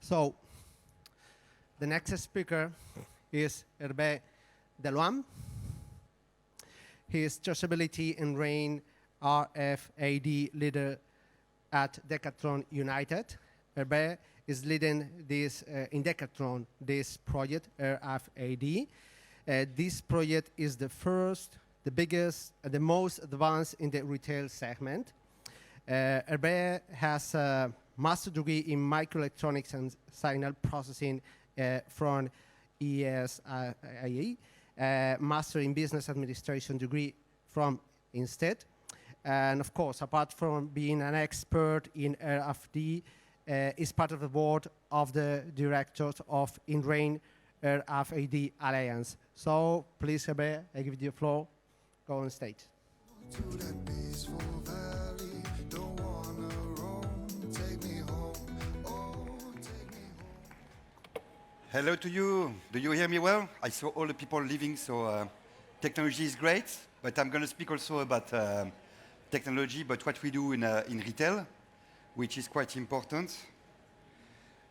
So the next speaker is Hervé Deloam. He is traceability and rain RFID leader at Decathlon United. Hervé is leading this in Decathlon this project RFID. This project is the first, the biggest, the most advanced in the retail segment. Hervé has a master degree in microelectronics and signal processing from ESIA, master in business administration degree from INSTEAD. And of course, apart from being an expert in RFID, is part of the board of the directors of InRain RFID Alliance. So please, Hervé, I give you the floor. Go on stage. Hello to you. Do you hear me well? I saw all the people leaving, so technology is great, but I'm going to speak also about technology, but what we do in retail, which is quite important.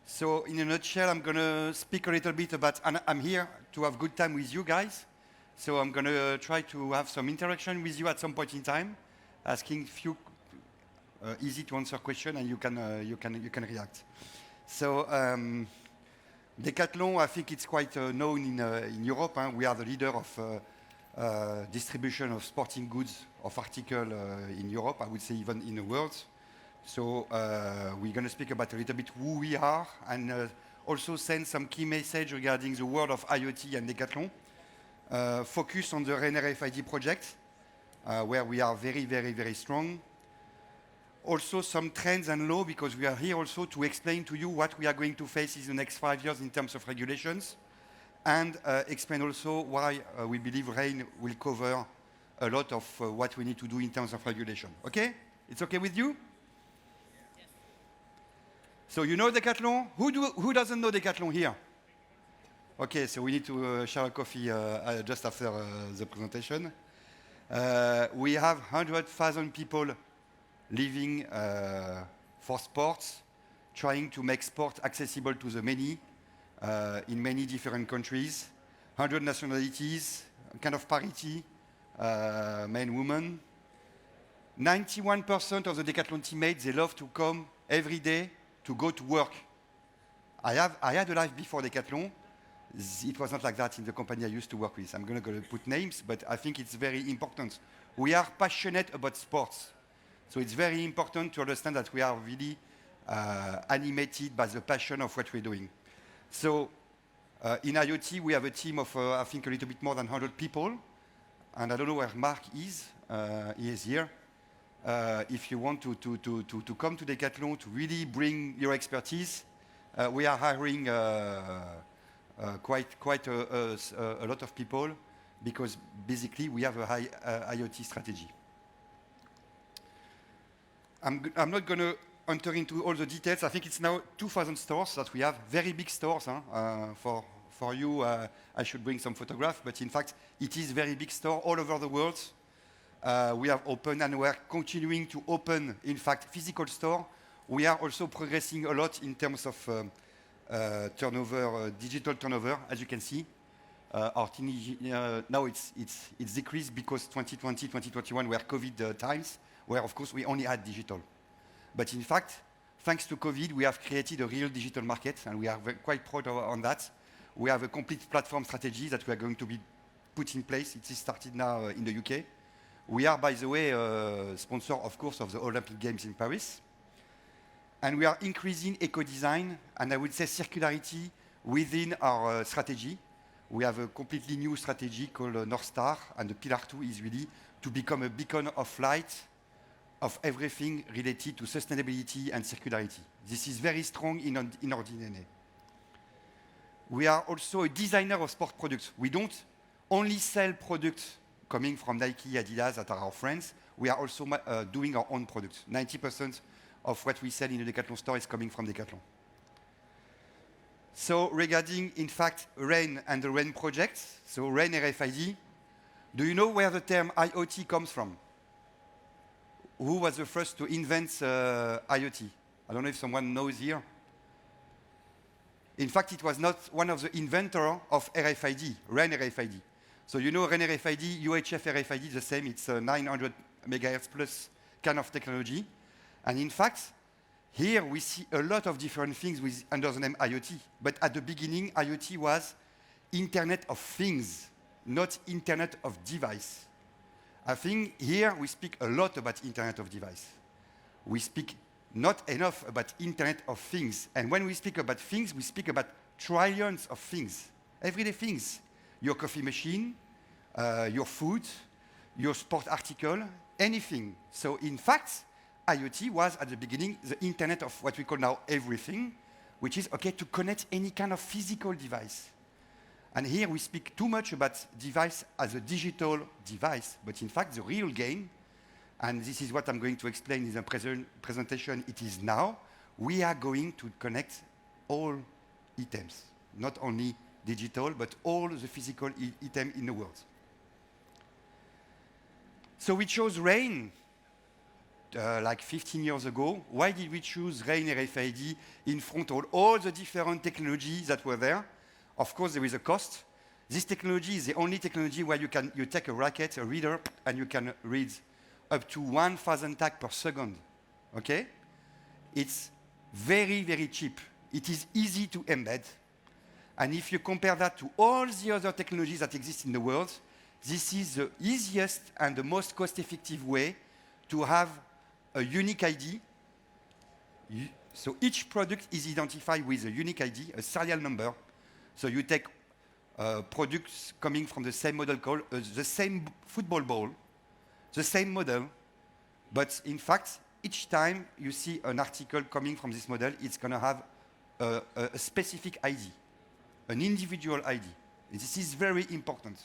So in a nutshell, I'm going to speak a little bit about, and I'm here to have good time with you guys. So I'm going to try to have some interaction with you at some point in time, asking few easy to answer questions, and you can react. So Decathlon, I think it's quite known in Europe. We are the leader of distribution of sporting goods, of articles in Europe, I would say even in the world. So we're going to speak about a little bit who we are and also send some key message regarding the world of IoT and Decathlon. Focus on the RAIN RFID project, where we are very, very, very strong. Also some trends and law, because we are here also to explain to you what we are going to face in the next 5 years in terms of regulations, and explain also why we believe RAIN will cover a lot of what we need to do in terms of regulation. Okay? It's okay with you? Yes. So you know Decathlon? Who doesn't know Decathlon here? Okay, so we need to share a coffee just after the presentation. We have 100,000 people living for sports, trying to make sport accessible to the many in many different countries, 100 nationalities, kind of parity, men, women. 91% of the Decathlon teammates, they love to come every day to go to work. I had a life before Decathlon. It was not like that in the company I used to work with. I'm going to put names, but I think it's very important. We are passionate about sports. So it's very important to understand that we are really animated by the passion of what we're doing. So in IoT, we have a team of, I think, a little bit more than 100 people. And I don't know where Mark is. He is here. If you want to come to Decathlon to really bring your expertise, we are hiring quite a lot of people, because basically we have a high IoT strategy. I'm not going to enter into all the details. I think it's now 2,000 stores that we have, very big stores. For you, I should bring some photographs, but in fact, it is very big store all over the world. We have opened and we are continuing to open, in fact, physical store. We are also progressing a lot in terms of turnover, digital turnover, as you can see. Now it's decreased because 2020, 2021 were COVID times, where of course we only had digital. But in fact, thanks to COVID, we have created a real digital market, and we are quite proud on that. We have a complete platform strategy that we are going to be put in place. It is started now in the UK. We are, by the way, sponsor, of course, of the Olympic Games in Paris. And we are increasing eco-design, and I would say circularity within our strategy. We have a completely new strategy called North Star, and the pillar 2 is really to become a beacon of light of everything related to sustainability and circularity. This is very strong in our DNA. We are also a designer of sport products. We don't only sell products coming from Nike, Adidas, that are our friends. We are also doing our own products. 90% of what we sell in the Decathlon store is coming from Decathlon. So regarding, in fact, RAIN and the RAIN project, so RAIN RFID, do you know where the term IoT comes from? Who was the first to invent IoT? I don't know if someone knows here. In fact, it was not one of the inventor of RFID, RAN RFID. So you know RAN RFID, UHF RFID, the same, it's a 900 megahertz plus kind of technology. And in fact, here we see a lot of different things under the name IoT. But at the beginning, IoT was Internet of Things, not Internet of Device. I think here we speak a lot about Internet of Device. We speak not enough about Internet of Things. And when we speak about things, we speak about trillions of things, everyday things. Your coffee machine, your food, your sport article, anything. So in fact, IoT was at the beginning the Internet of what we call now everything, which is, okay, to connect any kind of physical device. And here we speak too much about device as a digital device, but in fact the real game, and this is what I'm going to explain in the presentation, it is now, we are going to connect all items, not only digital, but all the physical items in the world. So we chose RAN like 15 years ago. Why did we choose RAN RFID in front of all the different technologies that were there? Of course, there is a cost. This technology is the only technology where you take a racket, a reader, and you can read up to 1,000 tags per second. Okay? It's very, very cheap. It is easy to embed. And if you compare that to all the other technologies that exist in the world, this is the easiest and the most cost-effective way to have a unique ID. So each product is identified with a unique ID, a serial number. So you take products coming from the same model code, the same football ball, the same model, but in fact, each time you see an article coming from this model, it's going to have a specific ID, an individual ID. This is very important.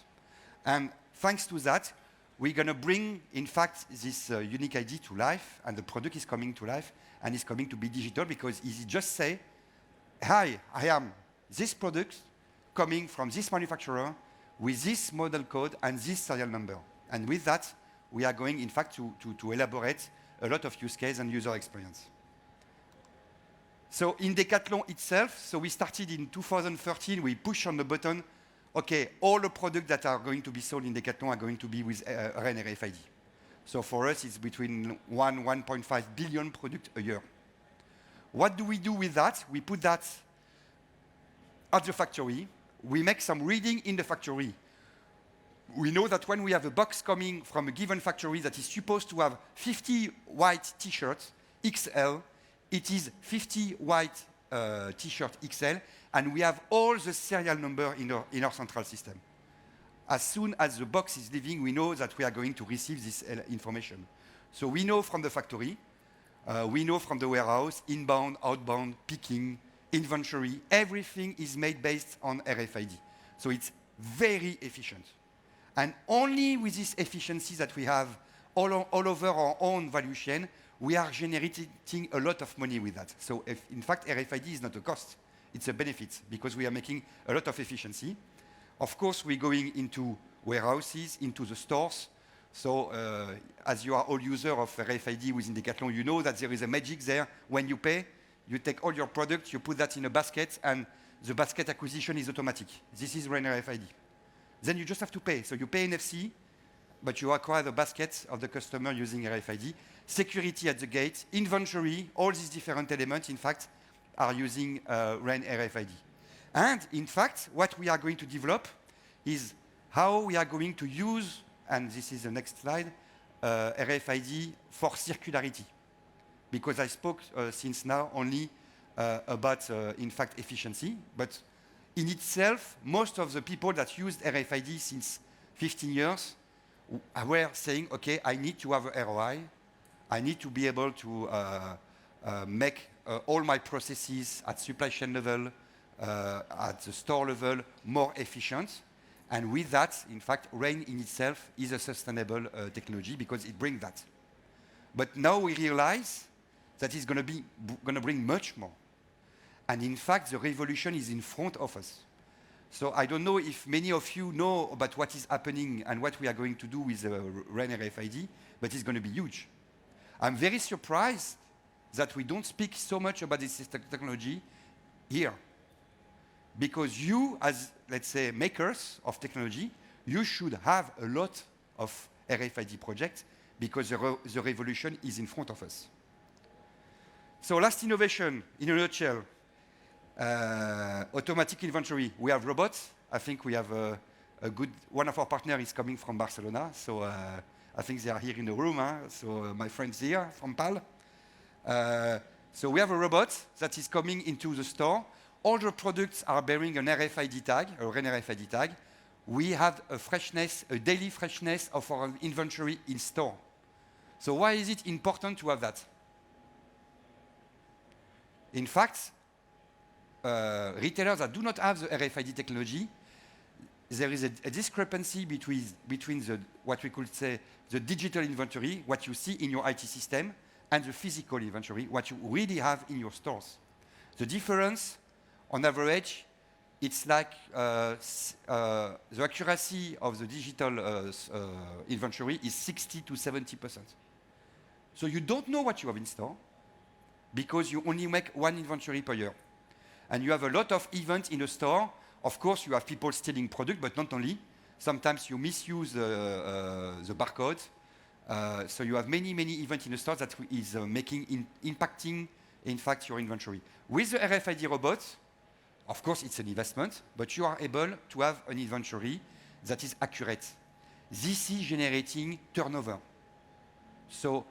And thanks to that, we're going to bring, in fact, this unique ID to life, and the product is coming to life, and it's coming to be digital, because you just say, hi, I am this product coming from this manufacturer with this model code and this serial number. And with that, we are going, in fact, to elaborate a lot of use case and user experience. So in Decathlon itself, so we started in 2013, we push on the button, okay, all the products that are going to be sold in Decathlon are going to be with RAN RFID. So for us, it's between 1.5 billion products a year. What do we do with that? We put that at the factory. We make some reading in the factory. We know that when we have a box coming from a given factory that is supposed to have 50 white T-shirts, XL, it is 50 white T-shirt XL, and we have all the serial number in our central system. As soon as the box is leaving, we know that we are going to receive this information. So we know from the factory, we know from the warehouse, inbound, outbound, picking, inventory, everything is made based on RFID. So it's very efficient. And only with this efficiency that we have all over our own value chain, we are generating a lot of money with that. So in fact, RFID is not a cost, it's a benefit, because we are making a lot of efficiency. Of course, we're going into warehouses, into the stores. So as you are all user of RFID within Decathlon, you know that there is a magic there. When you pay, you take all your products, you put that in a basket, and the basket acquisition is automatic. This is RAN RFID. Then you just have to pay. So you pay NFC, but you acquire the basket of the customer using RFID. Security at the gate, inventory, all these different elements, in fact, are using RAN RFID. And in fact, what we are going to develop is how we are going to use, and this is the next slide, RFID for circularity. Because I spoke since now only about, in fact, efficiency. But in itself, most of the people that used RFID since 15 years were saying, okay, I need to have a ROI. I need to be able to make all my processes at supply chain level, at the store level, more efficient. And with that, in fact, RAN in itself is a sustainable technology because it brings that. But now we realize that it's going to bring much more. And in fact, the revolution is in front of us. So I don't know if many of you know about what is happening and what we are going to do with RAN RFID, but it's going to be huge. I'm very surprised that we don't speak so much about this technology here. because you, as, let's say, makers of technology, you should have a lot of RFID projects because the revolution is in front of us. So last innovation, in a nutshell, automatic inventory. We have robots. I think we have a good, one of our partners is coming from Barcelona, so I think they are here in the room, so my friends here from PAL. So we have a robot that is coming into the store. All the products are bearing an RFID tag, or an RFID tag. We have a freshness, a daily freshness of our inventory in store. So why is it important to have that? In fact, retailers that do not have the RFID technology, there is a discrepancy between the, what we could say, the digital inventory, what you see in your IT system, and the physical inventory, what you really have in your stores. The difference, on average, it's like the accuracy of the digital inventory is 60 to 70%. So you don't know what you have in store because you only make one inventory per year. And you have a lot of events in a store. Of course, you have people stealing product, but not only. Sometimes you misuse the barcode. So you have many events in a store that is impacting, in fact, your inventory. With the RFID robot, of course, it's an investment, but you are able to have an inventory that is accurate. This is generating turnover. So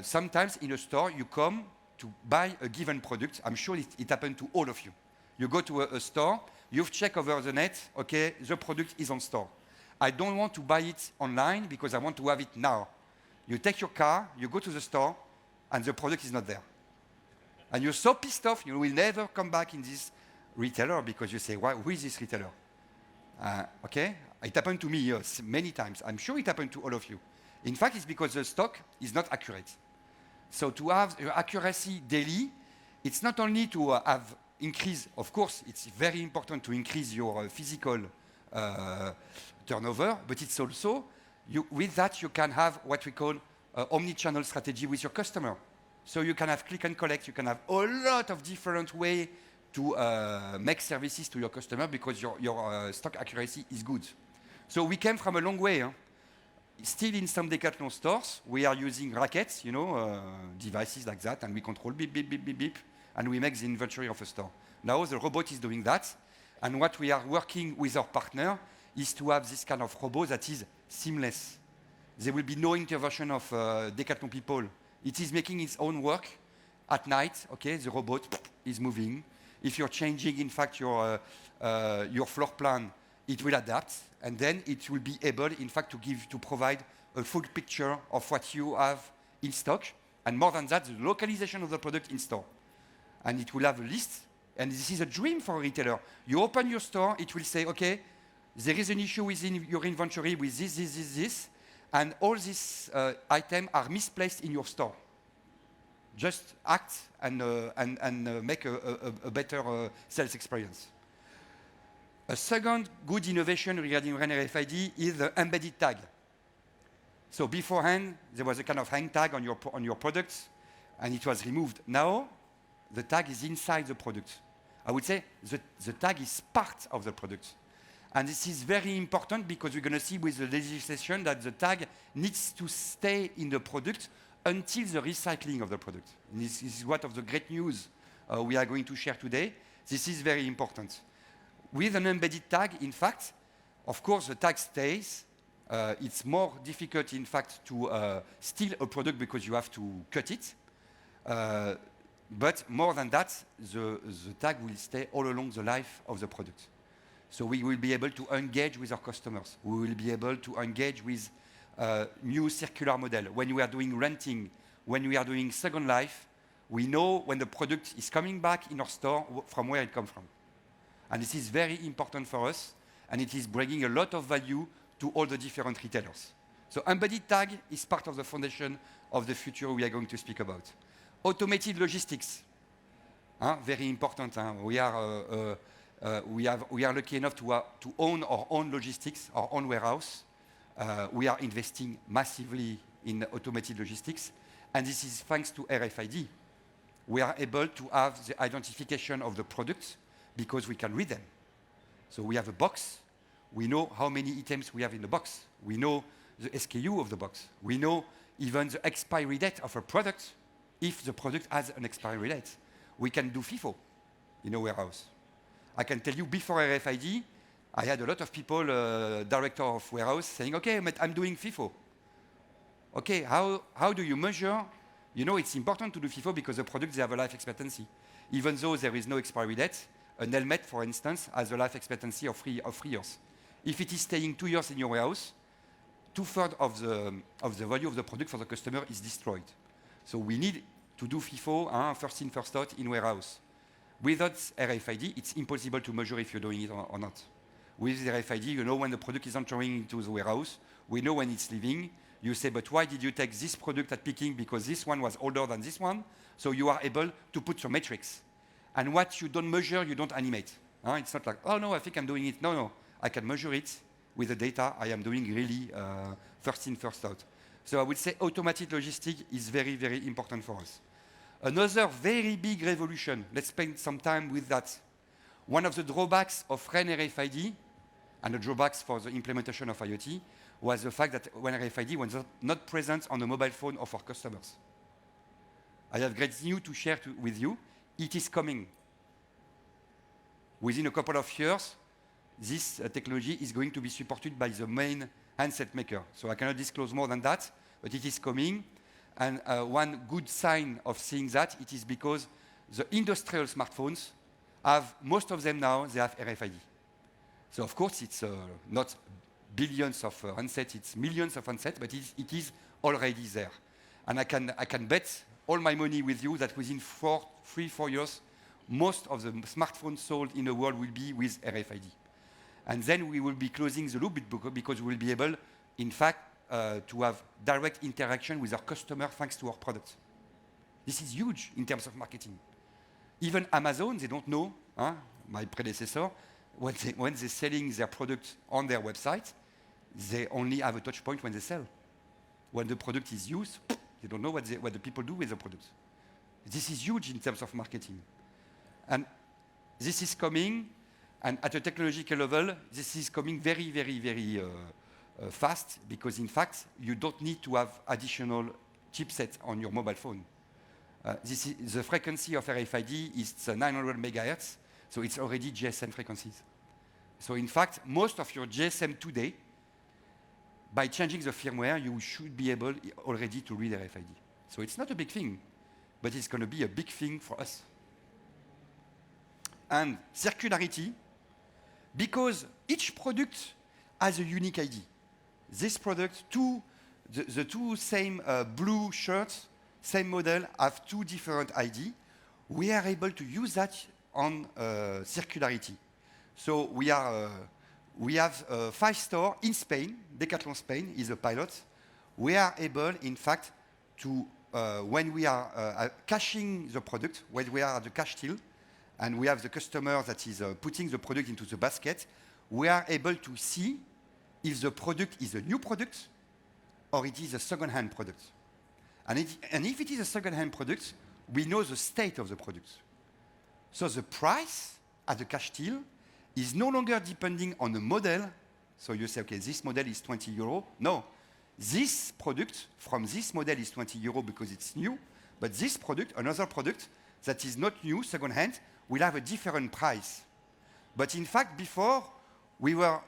sometimes in a store, you come to buy a given product. I'm sure it happened to all of you. You go to a store, you've checked over the net, okay, the product is on store. I don't want to buy it online because I want to have it now. You take your car, you go to the store, and the product is not there. And you're so pissed off, you will never come back in this retailer because you say, why, who is this retailer? Okay? It happened to me many times. I'm sure it happened to all of you. In fact, it's because the stock is not accurate. So to have accuracy daily, it's not only to have increase, of course, it's very important to increase your physical turnover, but it's also, with that, you can have what we call omni-channel strategy with your customer. So you can have click and collect, you can have a lot of different ways to make services to your customer because your stock accuracy is good. So we came from a long way. Still in some Decathlon stores, we are using rackets, devices like that, and we control beep, beep, beep, beep, beep, and we make the inventory of a store. Now the robot is doing that, and what we are working with our partner is to have this kind of robot that is seamless. There will be no intervention of Decathlon people. It is making its own work at night. Okay, the robot is moving. If you're changing, in fact, your floor plan, it will adapt, and then it will be able, in fact, to provide a full picture of what you have in stock, and more than that, the localization of the product in store. And it will have a list, and this is a dream for a retailer. You open your store, it will say, okay, there is an issue within your inventory with this, and all these items are misplaced in your store. Just act and make a better sales experience. A second good innovation regarding RAIN RFID is the embedded tag. So beforehand, there was a kind of hang tag on your products, and it was removed. Now, the tag is inside the product. I would say the tag is part of the product. And this is very important because we're going to see with the legislation that the tag needs to stay in the product until the recycling of the product. And this is one of the great news we are going to share today. This is very important. With an embedded tag, in fact, of course, the tag stays. It's more difficult, in fact, to steal a product because you have to cut it. But more than that, the tag will stay all along the life of the product. So we will be able to engage with our customers. We will be able to engage with new circular model. When we are doing renting, when we are doing Second Life, we know when the product is coming back in our store from where it comes from. And this is very important for us, and it is bringing a lot of value to all the different retailers. So embedded tag is part of the foundation of the future we are going to speak about. Automated logistics, very important. We are lucky enough to own our own logistics, our own warehouse. We are investing massively in automated logistics, and this is thanks to RFID. We are able to have the identification of the products because we can read them. So we have a box. We know how many items we have in the box. We know the SKU of the box. We know even the expiry date of a product if the product has an expiry date. We can do FIFO in a warehouse. I can tell you before RFID, I had a lot of people, director of warehouse, saying, okay, but I'm doing FIFO. Okay, how do you measure? You know, it's important to do FIFO because the products, they have a life expectancy. Even though there is no expiry date, an helmet, for instance, has a life expectancy of 3 years. If it is staying 2 years in your warehouse, 2/3 of the value of the product for the customer is destroyed. So we need to do FIFO, first in, first out, in warehouse. Without RFID, it's impossible to measure if you're doing it or not. With RFID, you know when the product is entering into the warehouse. We know when it's leaving. You say, but why did you take this product at picking? Because this one was older than this one. So you are able to put your metrics. And what you don't measure, you don't animate. It's not like, oh no, I think I'm doing it. No. I can measure it with the data. I am doing really first in, first out. So I would say automated logistics is very, very important for us. Another very big revolution, let's spend some time with that. One of the drawbacks of REN RFID, and the drawbacks for the implementation of IoT, was the fact that when RFID was not present on the mobile phone of our customers. I have great news to share with you. It is coming. Within a couple of years, this technology is going to be supported by the main handset maker. So I cannot disclose more than that, but it is coming. And one good sign of seeing that, it is because the industrial smartphones have, most of them now, they have RFID. So of course, it's not billions of handsets, it's millions of handsets, but it is already there. And I can bet all my money with you that within 3-4 years, most of the smartphones sold in the world will be with RFID. And then we will be closing the loop because we will be able, in fact, to have direct interaction with our customer thanks to our products. This is huge in terms of marketing. Even Amazon, they don't know, my predecessor, when they're selling their product on their website, they only have a touch point when they sell. When the product is used, they don't know what the people do with the product. This is huge in terms of marketing. And this is coming, and at a technological level, this is coming very, very, very fast, because in fact, you don't need to have additional chipsets on your mobile phone. The frequency of RFID is 900 megahertz, so it's already GSM frequencies. So in fact, most of your GSM today, by changing the firmware, you should be able already to read RFID. So it's not a big thing, but it's going to be a big thing for us. And circularity, because each product has a unique ID. This product, the two same blue shirts, same model, have 2 different ID. We are able to use that on circularity. So we have 5 stores in Spain. Decathlon Spain is a pilot. We are able, in fact, to, when we are cashing the product, when we are at the cash till, and we have the customer that is putting the product into the basket, we are able to see if the product is a new product or it is a second-hand product. And if it is a second-hand product, we know the state of the product. So the price at the cash till is no longer depending on the model. So you say, okay, this model is 20 euro. No, this product from this model is 20 euro because it's new, but this product, another product that is not new, second-hand, will have a different price. But in fact, before, we were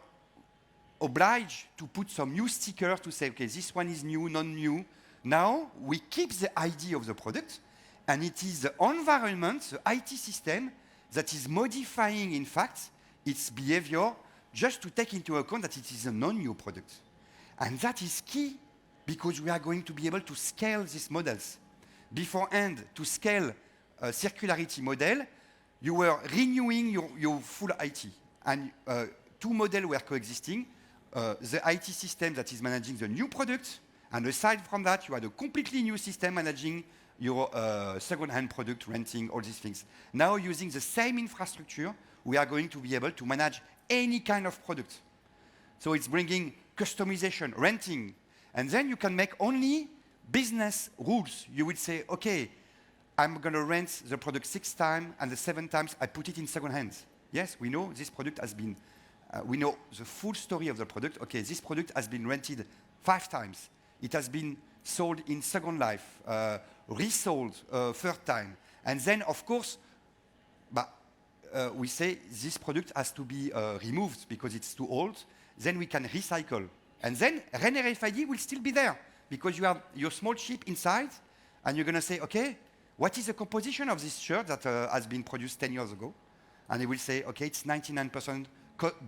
obliged to put some new stickers to say, okay, this one is new, non-new. Now, we keep the ID of the product, and it is the environment, the IT system, that is modifying, in fact, its behavior just to take into account that it is a non-new product. And that is key, because we are going to be able to scale these models. Beforehand, to scale a circularity model, you were renewing your full IT. And 2 models were coexisting. The IT system that is managing the new product, and aside from that, you had a completely new system managing your second-hand product, renting, all these things. Now, using the same infrastructure, we are going to be able to manage any kind of product. So it's bringing customization, renting, and then you can make only business rules. You would say, okay, I'm going to rent the product 6 times, and the 7th time I put it in second hand. Yes, we know this product has been We know the full story of the product. Okay, this product has been rented 5 times. It has been sold in second life, resold third time. And then, of course, we say this product has to be removed because it's too old. Then we can recycle. And then REN RFID will still be there because you have your small chip inside and you're going to say, okay, what is the composition of this shirt that has been produced 10 years ago? And it will say, okay, it's 99%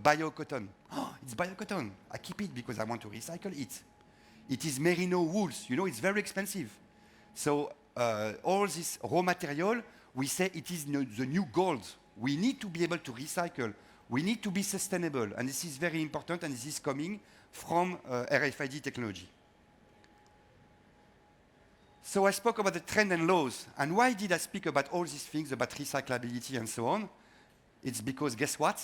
bio-cotton. Oh, it's bio-cotton. I keep it because I want to recycle it. It is merino wools. You know, it's very expensive. So all this raw material, we say it is the new gold. We need to be able to recycle. We need to be sustainable. And this is very important, and this is coming from RFID technology. So I spoke about the trend and laws. And why did I speak about all these things, about recyclability and so on? It's because, guess what?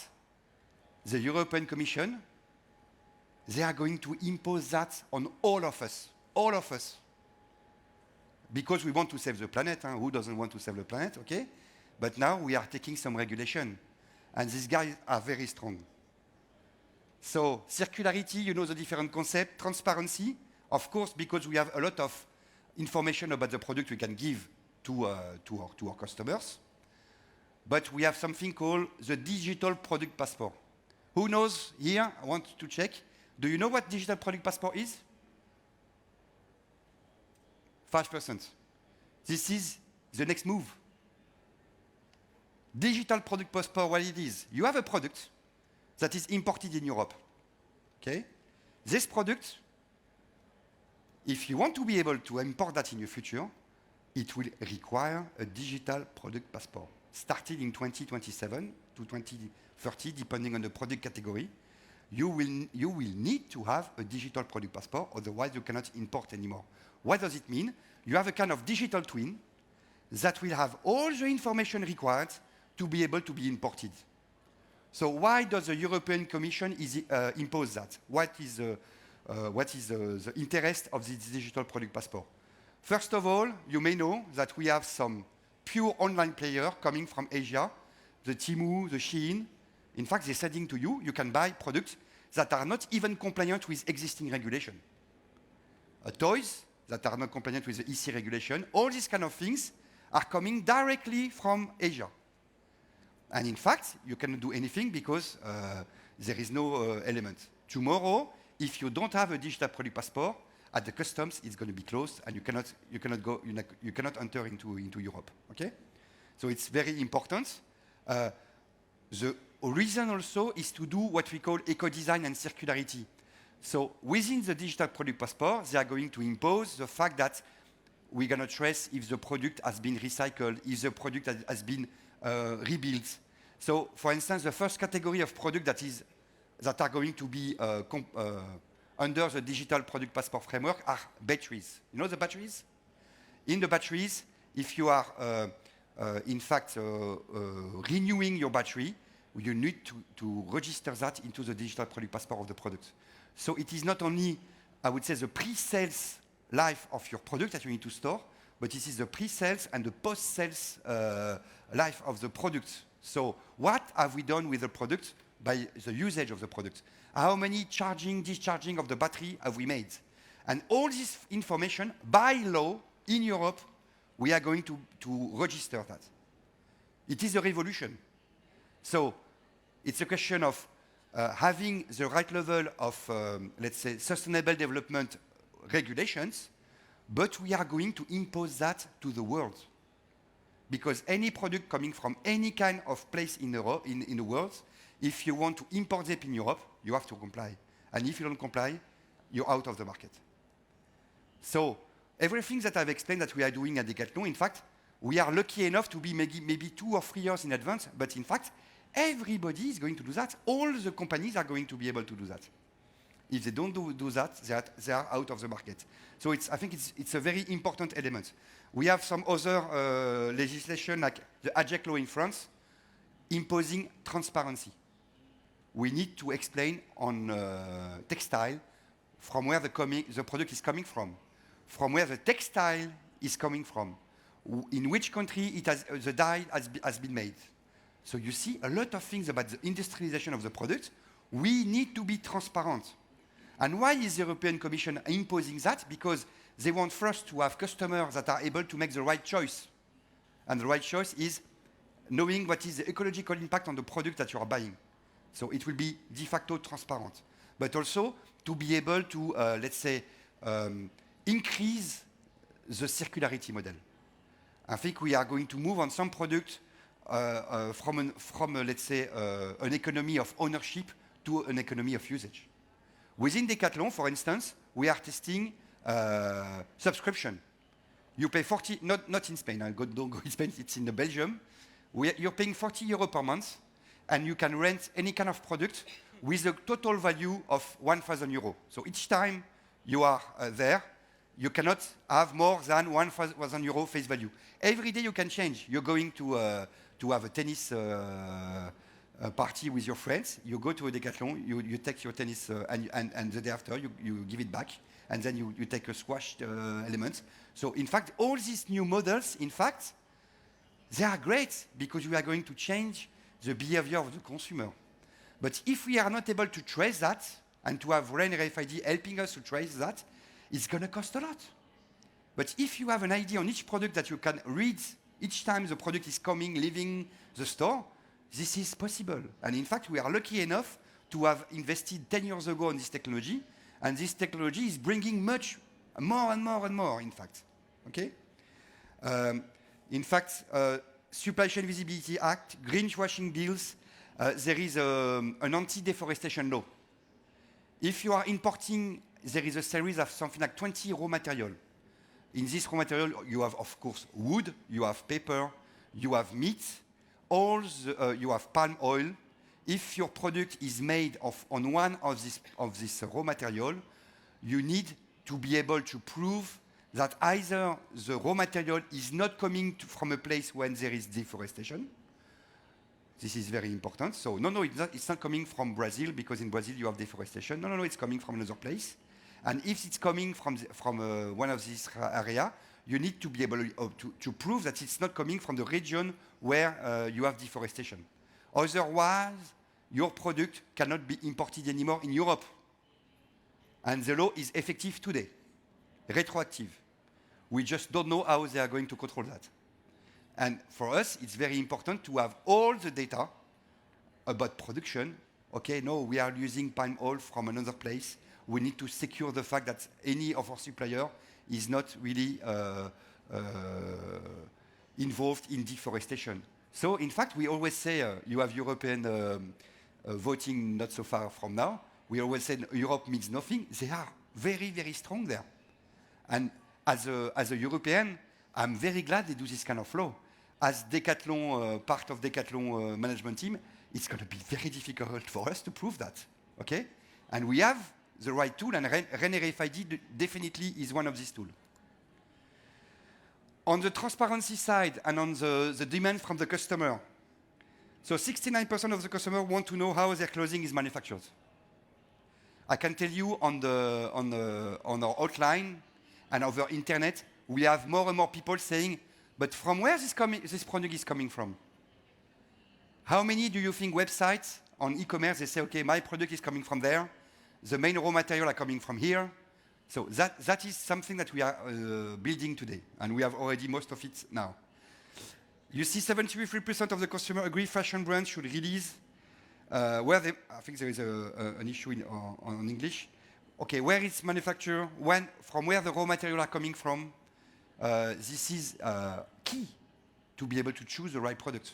The European Commission, they are going to impose that on all of us. Because we want to save the planet. Huh? Who doesn't want to save the planet, okay? But now we are taking some regulation. And these guys are very strong. So circularity, you know the different concepts. Transparency, of course, because we have a lot of information about the product we can give to our customers. But we have something called the Digital Product Passport. Who knows here? I want to check. Do you know what Digital Product Passport is? 5%. This is the next move. Digital Product Passport, what it is? You have a product that is imported in Europe. Okay? This product, if you want to be able to import that in the future, it will require a Digital Product Passport. Starting in 2027 to 2030, depending on the product category, you will need to have a Digital Product Passport, otherwise you cannot import anymore. What does it mean? You have a kind of digital twin that will have all the information required to be able to be imported. So why does the European Commission impose that? What is the interest of this Digital Product Passport? First of all, you may know that we have some pure online players coming from Asia, the Temu, the Shein. In fact, they're sending to you, you can buy products that are not even compliant with existing regulation. Toys that are not compliant with the EC regulation, all these kind of things are coming directly from Asia. And in fact, you cannot do anything because there is no element. Tomorrow, if you don't have a Digital Product Passport, at the customs, it's going to be closed, and you cannot enter into Europe. Okay? So it's very important. The reason also is to do what we call eco-design and circularity. So within the Digital Product Passport, they are going to impose the fact that we're going to trace if the product has been recycled, if the product has been rebuilt. So, for instance, the first category of product that are going to be under the Digital Product Passport framework are batteries. You know the batteries? In the batteries, if you are, in fact, renewing your battery, you need to register that into the Digital Product Passport of the product. So it is not only, I would say, the pre-sales life of your product that you need to store, but this is the pre-sales and the post-sales life of the product. So what have we done with the product by the usage of the product? How many charging, discharging of the battery have we made? And all this information, by law, in Europe, we are going to register that. It is a revolution. So it's a question of having the right level of, let's say, sustainable development regulations, but we are going to impose that to the world. Because any product coming from any kind of place in the world, if you want to import them in Europe, you have to comply. And if you don't comply, you're out of the market. So everything that I've explained that we are doing at Decathlon, in fact, we are lucky enough to be maybe 2 or 3 years in advance, but in fact, everybody is going to do that. All the companies are going to be able to do that. If they don't do that, they are out of the market. So I think it's a very important element. We have some other legislation, like the AGEC law in France, imposing transparency. We need to explain on textile from where the product is coming from where the textile is coming from, in which country the dye has been made. So you see a lot of things about the industrialization of the product We need to be transparent. And why is the European Commission imposing that? Because they want first to have customers that are able to make the right choice. And the right choice is knowing what is the ecological impact on the product that you are buying. So it will be de facto transparent. But also to be able to, let's say, increase the circularity model. I think we are going to move on some products from let's say, an economy of ownership to an economy of usage. Within Decathlon, for instance, we are testing subscription. You pay 40, not in Spain, don't go in Spain, it's in Belgium. You're paying 40 euro per month, and you can rent any kind of product with a total value of 1,000 euro. So each time you are there, you cannot have more than 1,000 euro face value. Every day you can change. You're going to have a tennis party with your friends. You go to a Decathlon, you take your tennis, and the day after you give it back, and then you take a squashed element. So in fact, all these new models, in fact, they are great because we are going to change the behavior of the consumer. But if we are not able to trace that, and to have REN RFID helping us to trace that, it's going to cost a lot. But if you have an idea on each product that you can read each time the product is coming, leaving the store, this is possible. And in fact, we are lucky enough to have invested 10 years ago on this technology, and this technology is bringing much more and more and more, in fact. Okay? In fact, Supply Chain Visibility Act, greenwashing bills, there is an anti-deforestation law. If you are importing, there is a series of something like 20 raw material. In this raw material, you have, of course, wood, you have paper, you have meat, you have palm oil. If your product is made on one of this raw material, you need to be able to prove that either the raw material is not coming from a place when there is deforestation. This is very important. So no, it's not coming from Brazil because in Brazil you have deforestation. No, it's coming from another place. And if it's coming from one of these areas, you need to be able to prove that it's not coming from the region where you have deforestation. Otherwise, your product cannot be imported anymore in Europe. And the law is effective today, retroactive. We just don't know how they are going to control that. And for us, it's very important to have all the data about production. Okay, no, we are using palm oil from another place. We need to secure the fact that any of our supplier is not really involved in deforestation. So, in fact, we always say, you have European voting not so far from now. We always say Europe means nothing. They are very, very strong there. And as a European, I'm very glad they do this kind of law. As Decathlon, part of Decathlon management team, it's going to be very difficult for us to prove that. Okay? And we have the right tool, and REN RFID definitely is one of these tools. On the transparency side and on the demand from the customer, so 69% of the customer want to know how their clothing is manufactured. I can tell you on our outline and over internet, we have more and more people saying, but from where this product is coming from? How many do you think websites on e-commerce, they say, okay, my product is coming from there, the main raw material are coming from here. So that is something that we are building today, and we have already most of it now. You see 73% of the consumer agree fashion brands should release I think there is an issue on English. Okay, where it's manufactured, from where the raw material are coming from. This is key to be able to choose the right product.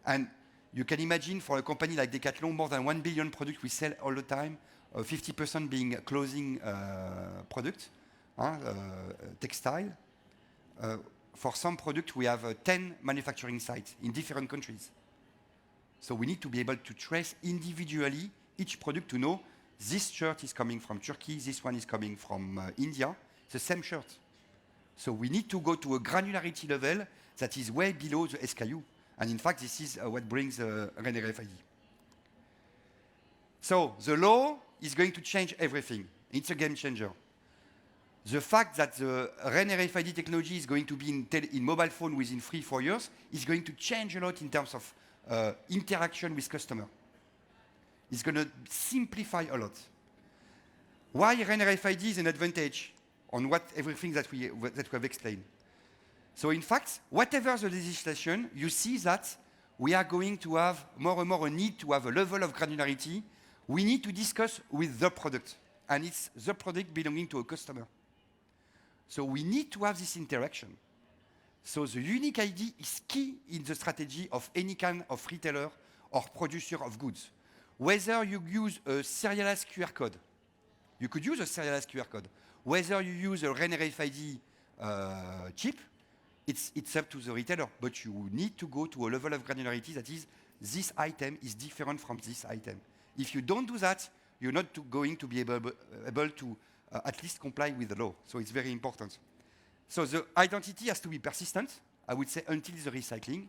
And you can imagine for a company like Decathlon, more than 1 billion products we sell all the time, 50% being clothing product, textile. For some products, we have 10 manufacturing sites in different countries. So we need to be able to trace individually each product to know this shirt is coming from Turkey, this one is coming from India. It's the same shirt. So we need to go to a granularity level that is way below the SKU. And in fact, this is what brings REN RFID. So the law is going to change everything. It's a game changer. The fact that the REN RFID technology is going to be in mobile phone within 3-4 years is going to change a lot in terms of interaction with customer. It's going to simplify a lot. Why REN RFID is an advantage on everything that we have explained? So in fact, whatever the legislation, you see that we are going to have more and more a need to have a level of granularity. We need to discuss with the product, and it's the product belonging to a customer. So we need to have this interaction. So the unique ID is key in the strategy of any kind of retailer or producer of goods. Whether you use a serialized QR code, you could use a serialized QR code. Whether you use a REN RFID chip, it's up to the retailer, but you need to go to a level of granularity that is, this item is different from this item. If you don't do that, you're not going to be able to at least comply with the law. So it's very important. So the identity has to be persistent, I would say, until the recycling.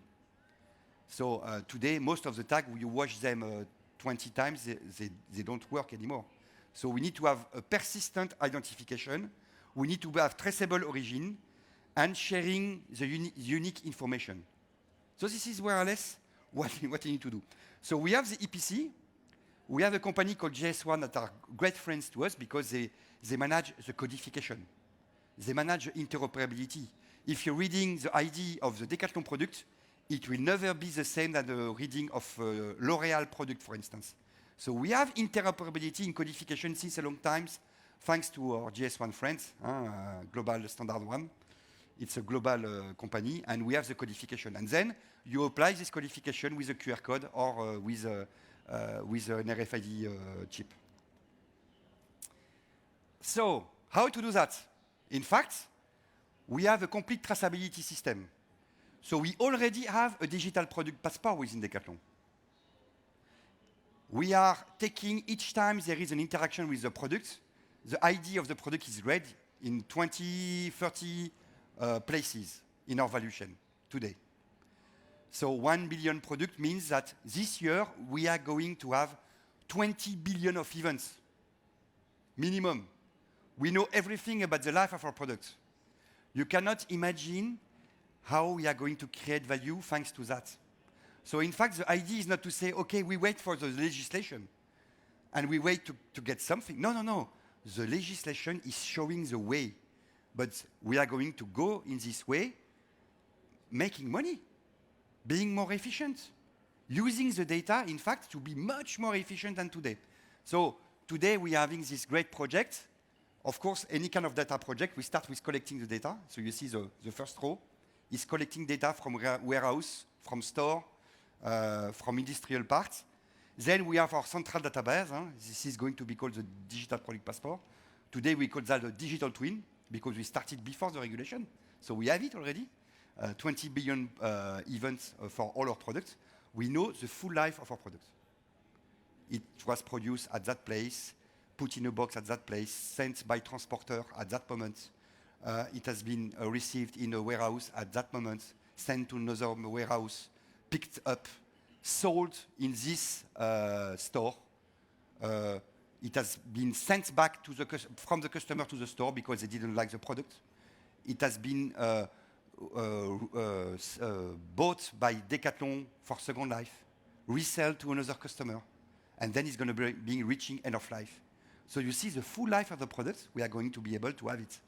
So today, most of the tags, you wash them 20 times, they don't work anymore. So we need to have a persistent identification. We need to have traceable origin and sharing the unique information. So this is more or less what you need to do. So we have the EPC. We have a company called JS1 that are great friends to us because they manage the codification. They manage interoperability. If you're reading the ID of the Decathlon product, it will never be the same than the reading of L'Oréal product, for instance. So we have interoperability in codification since a long time, thanks to our JS1 friends, Global Standard One. It's a global company, and we have the codification. And then you apply this codification with a QR code or with an RFID chip. So how to do that? In fact, we have a complete traceability system. So we already have a digital product passport within Decathlon. We are taking each time there is an interaction with the product, the ID of the product is read in 20, 30 places in our value chain today. So 1 billion product means that this year we are going to have 20 billion of events, minimum. We know everything about the life of our product. You cannot imagine how we are going to create value thanks to that. So in fact, the idea is not to say, okay, we wait for the legislation and we wait to get something. No, no, no. The legislation is showing the way. But we are going to go in this way, making money, being more efficient, using the data, in fact, to be much more efficient than today. So today we are having this great project. Of course, any kind of data project, we start with collecting the data. So you see the first row is collecting data from warehouse, from store, from industrial parts. Then we have our central database. This is going to be called the Digital Product Passport. Today we call that the digital twin because we started before the regulation. So we have it already. 20 billion events for all our products. We know the full life of our product. It was produced at that place, put in a box at that place, sent by transporter at that moment. It has been received in a warehouse at that moment, sent to another warehouse, picked up, sold in this store. It has been sent back to from the customer to the store because they didn't like the product. It has been bought by Decathlon for second life, resell to another customer, and then it's going to be reaching end of life. So you see the full life of the product, we are going to be able to have it.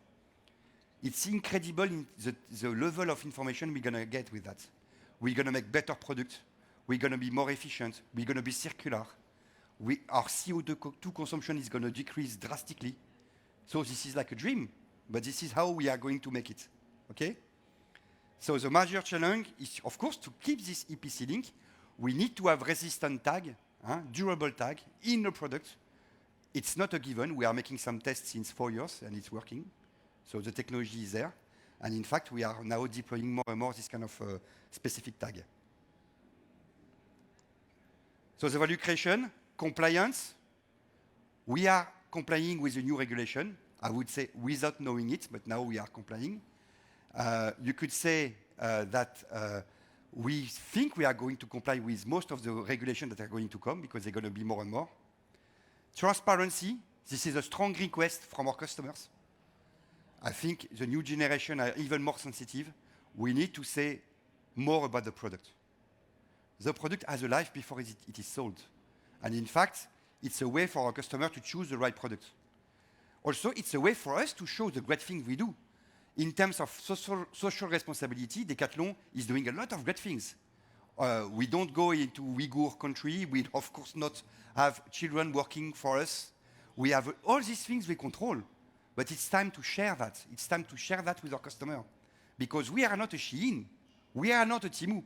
It's incredible in the level of information we're going to get with that. We're going to make better products. We're going to be more efficient. We're going to be circular. Our CO2 consumption is going to decrease drastically. So this is like a dream, but this is how we are going to make it. Okay? So the major challenge is, of course, to keep this EPC link. We need to have resistant tag, durable tag in the product. It's not a given. We are making some tests since 4 years, and it's working. So the technology is there. And in fact, we are now deploying more and more this kind of specific tag. So the value creation, compliance. We are complying with the new regulation. I would say without knowing it, but now we are complying. You could say that we think we are going to comply with most of the regulations that are going to come because they're going to be more and more. Transparency. This is a strong request from our customers. I think the new generation are even more sensitive. We need to say more about the product. The product has a life before it is sold. And in fact, it's a way for our customer to choose the right product. Also, it's a way for us to show the great things we do. In terms of social responsibility, Decathlon is doing a lot of great things. We don't go into Uyghur country. We, of course, not have children working for us. We have all these things we control. But it's time to share that. It's time to share that with our customer. Because we are not a Shein. We are not a Temu.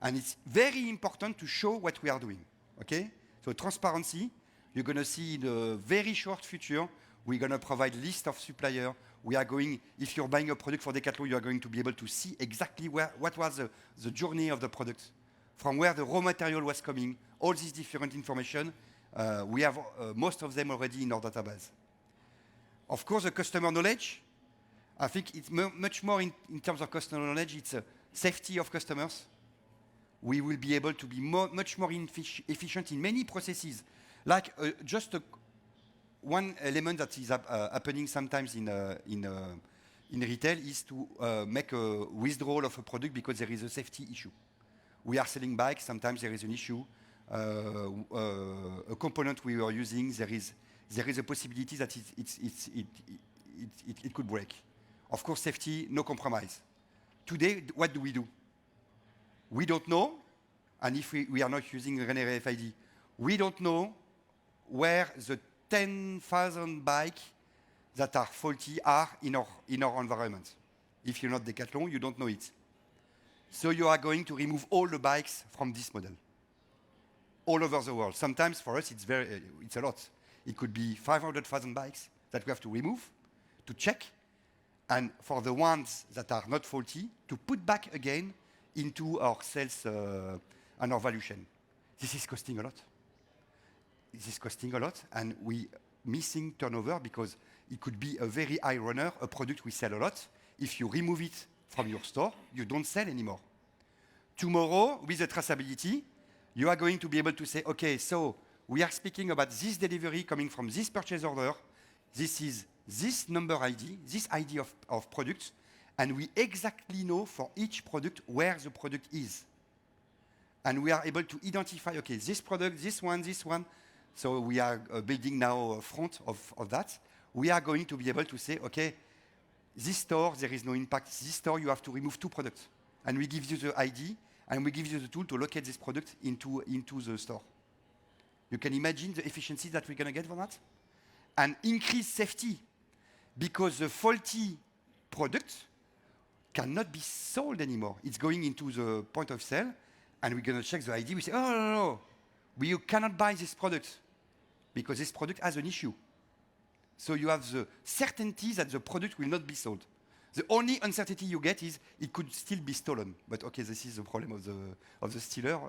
And it's very important to show what we are doing. Okay? So transparency, you're going to see in a very short future, we're going to provide list of suppliers. We are going, if you're buying a product for Decathlon, you are going to be able to see exactly what was the journey of the product, from where the raw material was coming, all these different information. We have most of them already in our database. Of course, the customer knowledge, I think it's much more in terms of customer knowledge, it's safety of customers. We will be able to be much more efficient in many processes. Like one element that is happening sometimes in retail is to make a withdrawal of a product because there is a safety issue. We are selling bikes, sometimes there is an issue. A component we are using, there is a possibility that it could break. Of course, safety, no compromise. Today, what do? We don't know, and if we are not using René RFID, we don't know where the 10,000 bikes that are faulty are in our environment. If you're not Decathlon, you don't know it. So you are going to remove all the bikes from this model, all over the world. Sometimes for us, it's a lot. It could be 500,000 bikes that we have to remove, to check, and for the ones that are not faulty, to put back again into our sales and our value chain. This is costing a lot. This is costing a lot, and we missing turnover because it could be a very high runner, a product we sell a lot. If you remove it from your store, you don't sell anymore. Tomorrow, with the traceability, you are going to be able to say, okay, so we are speaking about this delivery coming from this purchase order. This is this number ID, this ID of products, and we exactly know for each product where the product is. And we are able to identify, okay, this product, this one. So we are building now a front of that. We are going to be able to say, okay, this store, there is no impact. This store, you have to remove 2 products. And we give you the ID, and we give you the tool to locate this product into the store. You can imagine the efficiency that we're going to get from that? And increase safety, because the faulty product cannot be sold anymore. It's going into the point of sale, and we're going to check the ID. We say, oh, no. You cannot buy this product, because this product has an issue. So you have the certainty that the product will not be sold. The only uncertainty you get is it could still be stolen. But okay, this is the problem of the stealer.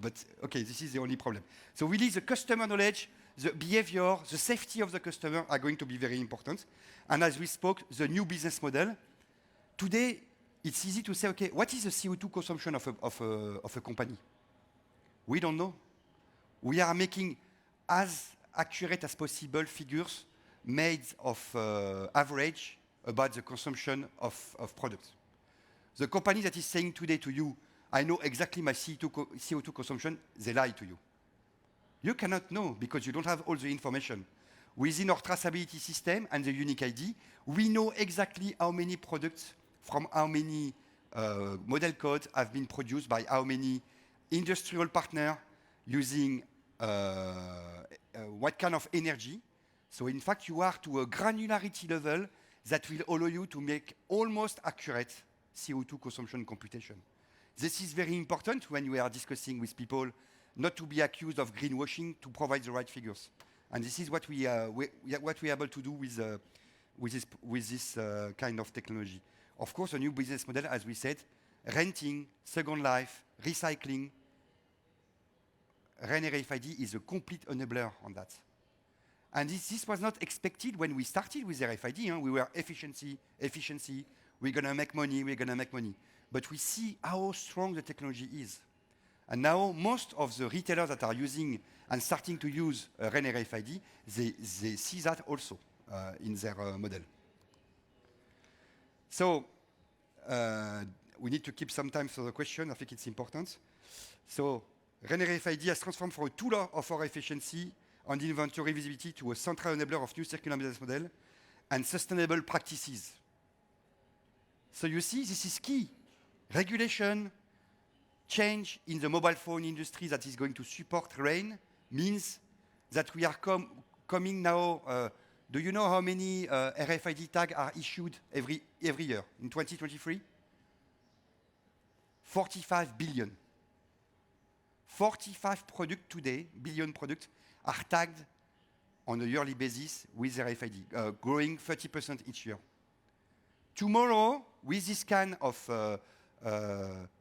But okay, this is the only problem. So really the customer knowledge, the behavior, the safety of the customer are going to be very important. And as we spoke, the new business model. Today, it's easy to say, okay, what is the CO2 consumption of a company? We don't know. We are making as accurate as possible figures made of average about the consumption of products. The company that is saying today to you, I know exactly my CO2 consumption, they lie to you. You cannot know because you don't have all the information. Within our traceability system and the unique ID, we know exactly how many products from how many model codes have been produced by how many industrial partners using what kind of energy. So in fact, you are to a granularity level that will allow you to make almost accurate CO2 consumption computation. This is very important when we are discussing with people, not to be accused of greenwashing, to provide the right figures. And this is what we are able to do with this kind of technology. Of course, a new business model, as we said, renting, second life, recycling. René RFID is a complete enabler on that. And this was not expected when we started with RFID. We were efficiency. We're going to make money. But we see how strong the technology is. And now most of the retailers that are using and starting to use René RFID, they see that also in their model. So we need to keep some time for the question. I think it's important. So RAIN RFID has transformed from a tool of our efficiency and inventory visibility to a central enabler of new circular business model and sustainable practices. So you see, this is key. Regulation, change in the mobile phone industry that is going to support RAIN means that we are coming now. Do you know how many RFID tags are issued every year in 2023? 45 billion. 45 products today, billion products, are tagged on a yearly basis with RFID, growing 30% each year. Tomorrow, with this kind of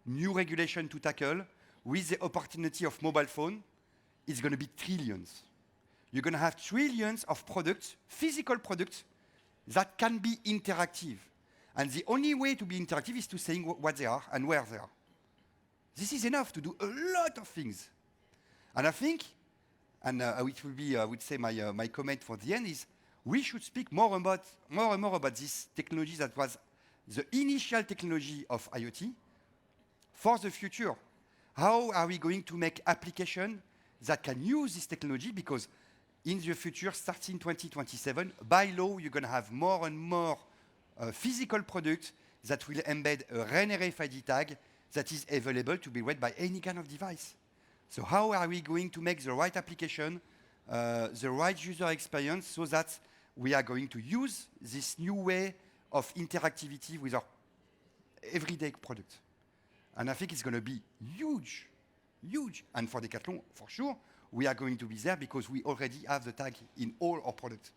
new regulation to tackle, with the opportunity of mobile phone, it's going to be trillions. You're going to have trillions of products, physical products, that can be interactive. And the only way to be interactive is to saying what they are and where they are. This is enough to do a lot of things. And I think, and it will be, I would say, my comment for the end is, we should speak more and more about this technology that was the initial technology of IoT for the future. How are we going to make applications that can use this technology? Because in the future, starting 2027, by law, you're going to have more and more physical products that will embed a RAIN RFID tag that is available to be read by any kind of device. So how are we going to make the right application, the right user experience, so that we are going to use this new way of interactivity with our everyday product? And I think it's going to be huge, huge. And for Decathlon, for sure, we are going to be there because we already have the tag in all our products.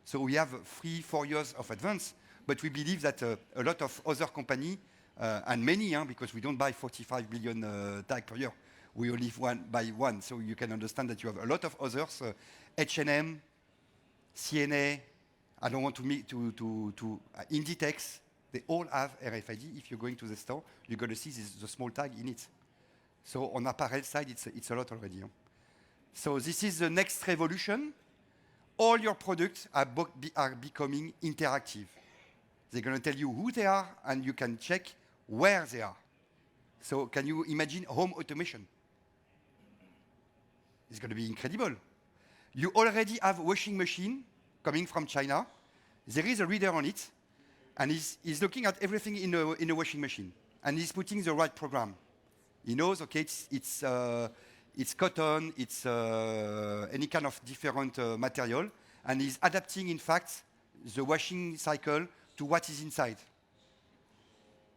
So we have 3-4 years of advance, but we believe that a lot of other companies, and many, because we don't buy 45 billion tags per year, we only buy one. So you can understand that you have a lot of others, H&M, CNA, I don't want to Inditex, they all have RFID. If you're going to the store, you're going to see the small tag in it. So on apparel side, it's a lot already. So this is the next revolution. All your products are becoming interactive. They're going to tell you who they are, and you can check where they are. So can you imagine home automation? It's going to be incredible. You already have a washing machine coming from China. There is a reader on it, and he's looking at everything in a washing machine, and he's putting the right program. He knows, okay, it's cotton, it's any kind of different material, and he's adapting, in fact, the washing cycle to what is inside.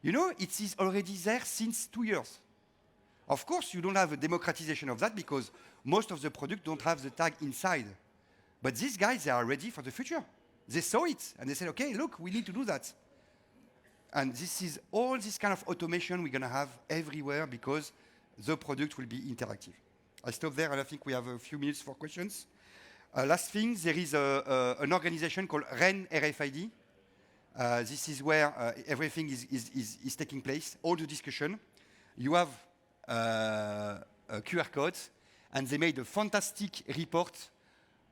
You know, it is already there since 2 years. Of course, you don't have a democratization of that because most of the products don't have the tag inside. But these guys, they are ready for the future. They saw it, and they said, okay, look, we need to do that. And this is all this kind of automation we're going to have everywhere because the product will be interactive. I stop there, and I think we have a few minutes for questions. Last thing, there is an organization called RAIN RFID. This is where everything is taking place, all the discussion. You have QR codes, and they made a fantastic report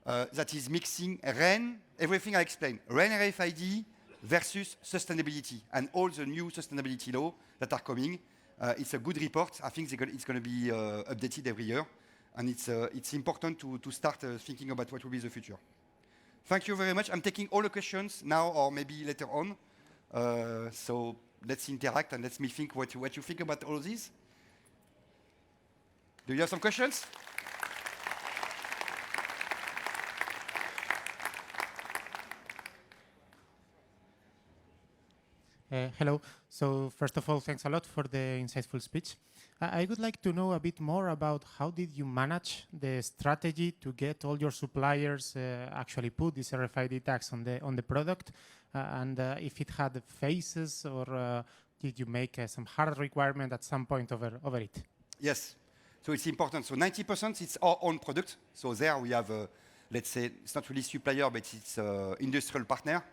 that is mixing RAIN, everything I explained, RAIN RFID versus sustainability, and all the new sustainability laws that are coming. It's a good report. I think it's going to be updated every year, and it's important to start thinking about what will be the future. Thank you very much. I'm taking all the questions now or maybe later on. So let's interact and let me think what you think about all of this. Do you have some questions? Hello. So first of all, thanks a lot for the insightful speech. I would like to know a bit more about how did you manage the strategy to get all your suppliers actually put these RFID tags on the product, and if it had phases, or did you make some hard requirement at some point over it? Yes. So it's important. So 90% it's our own product. So there we have, let's say, it's not really supplier, but it's industrial partner.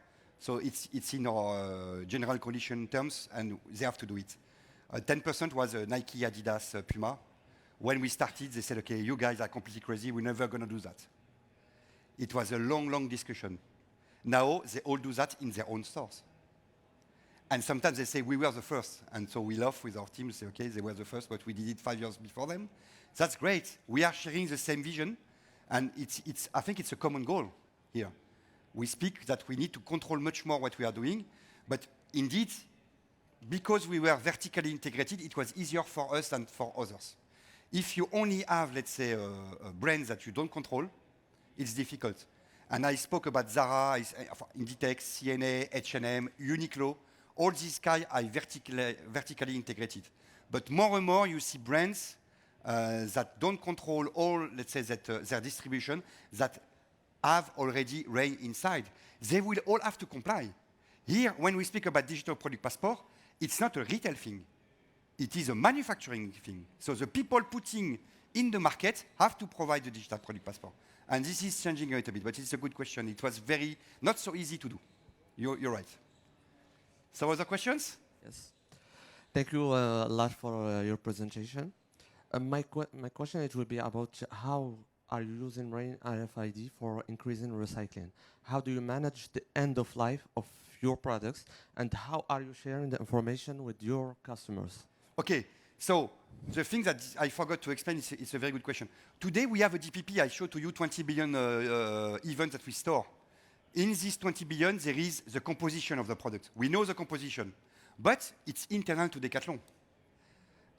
So it's in our general condition terms, and they have to do it. 10% was Nike, Adidas, Puma. When we started, they said, okay, you guys are completely crazy. We're never going to do that. It was a long, long discussion. Now they all do that in their own stores. And sometimes they say we were the first, and so we laugh with our team, say, okay, they were the first, but we did it 5 years before them. That's great. We are sharing the same vision, and I think it's a common goal here. We speak that we need to control much more what we are doing, but indeed, because we were vertically integrated, it was easier for us than for others. If you only have, let's say, brands that you don't control, it's difficult. And I spoke about Zara, Inditex, CNA, H&M, Uniqlo. All these guys are vertically integrated. But more and more, you see brands that don't control all, let's say, their distribution, that have already RAIN inside. They will all have to comply. Here, when we speak about digital product passport, it's not a retail thing. It is a manufacturing thing. So the people putting in the market have to provide the digital product passport. And this is changing a little bit, but it's a good question. It was not so easy to do. You're right. Some other questions? Yes. Thank you a lot for your presentation. My question it will be about how are you using RAIN RFID for increasing recycling? How do you manage the end of life of your products, and how are you sharing the information with your customers? Okay, so the thing that I forgot to explain, it's a very good question. Today we have a DPP, I showed to you 20 billion events that we store. In this 20 billion, there is the composition of the product. We know the composition, but it's internal to Decathlon.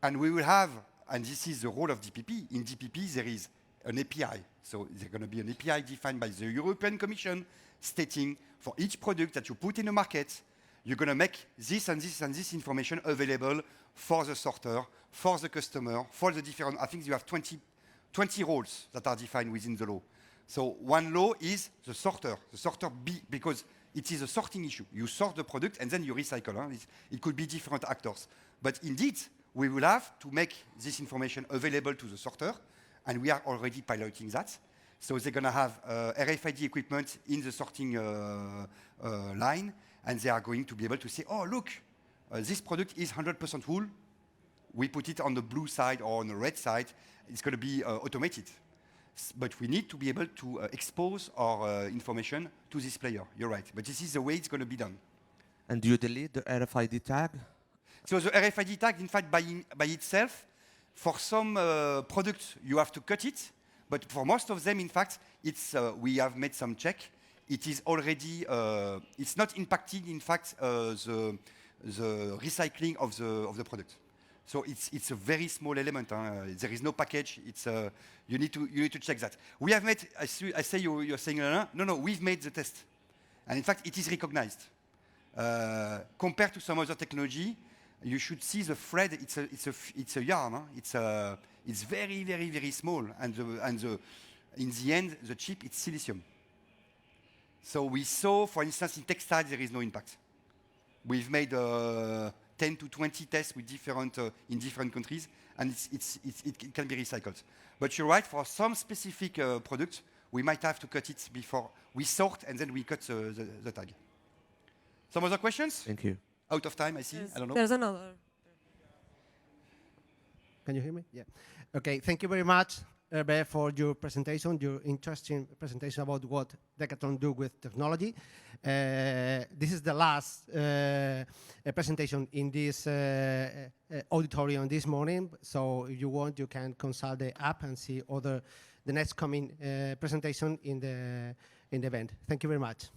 And we will have, and this is the role of DPP, in DPP there is an API. So there's going to be an API defined by the European Commission stating for each product that you put in the market, you're going to make this and this and this information available for the sorter, for the customer, for the different, I think you have 20 roles that are defined within the law. So one law is the sorter because it is a sorting issue. You sort the product and then you recycle. Huh? It could be different actors. But indeed, we will have to make this information available to the sorter, and we are already piloting that. So they're going to have RFID equipment in the sorting line, and they are going to be able to say, oh, look, this product is 100% wool. We put it on the blue side or on the red side. It's going to be automated. But we need to be able to expose our information to this player. You're right. But this is the way it's going to be done. And do you delete the RFID tag? So the RFID tag, in fact, by itself, for some products, you have to cut it. But for most of them, in fact, we have made some check. It is already, it's not impacting, in fact, the recycling of the product. So it's a very small element. There is no package. You need to check that. We have made, I say you're saying, no, we've made the test. And in fact, it is recognized. Compared to some other technology, you should see the thread. It's a yarn. Huh? It's very, very, very small. And in the end, the chip, it's silicium. So we saw, for instance, in textiles, there is no impact. We've made 10 to 20 tests with in different countries, and it can be recycled. But you're right, for some specific products, we might have to cut it before we sort, and then we cut the tag. Some other questions? Thank you. Out of time, I see. I don't know. There's another. Can you hear me? Yeah. Okay, thank you very much, Hervé, for your presentation, your interesting presentation about what Decathlon do with technology. This is the last presentation in this auditorium this morning. So if you want, you can consult the app and see the next coming presentation in the event. Thank you very much.